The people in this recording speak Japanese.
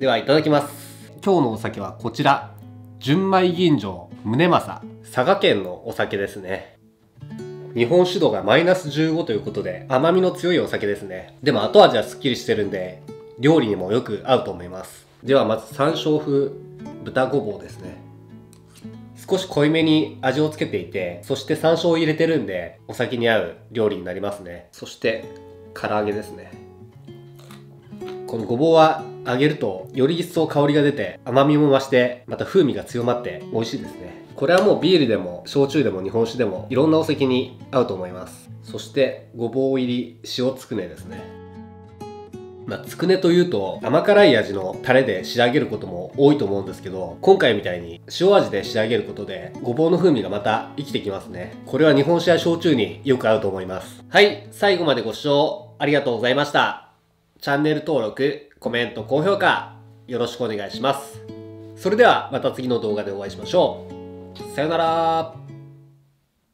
ではいただきます。今日のお酒はこちら、純米吟醸宗政、佐賀県のお酒ですね。日本酒度がマイナス15ということで甘みの強いお酒ですね。でも後味はすっきりしてるんで料理にもよく合うと思います。ではまず山椒風豚ごぼうですね。少し濃いめに味をつけていて、そして山椒を入れてるんでお酒に合う料理になりますね。そして唐揚げですね。このごぼうは揚げるとより一層香りが出て甘みも増して、また風味が強まって美味しいですね。これはもうビールでも焼酎でも日本酒でもいろんなお酒に合うと思います。そしてごぼう入り塩つくねですね。つくねというと甘辛い味のタレで仕上げることも多いと思うんですけど、今回みたいに塩味で仕上げることでごぼうの風味がまた生きてきますね。これは日本酒や焼酎によく合うと思います。はい、最後までご視聴ありがとうございました。チャンネル登録、コメント、高評価よろしくお願いします。それではまた次の動画でお会いしましょう。さよなら。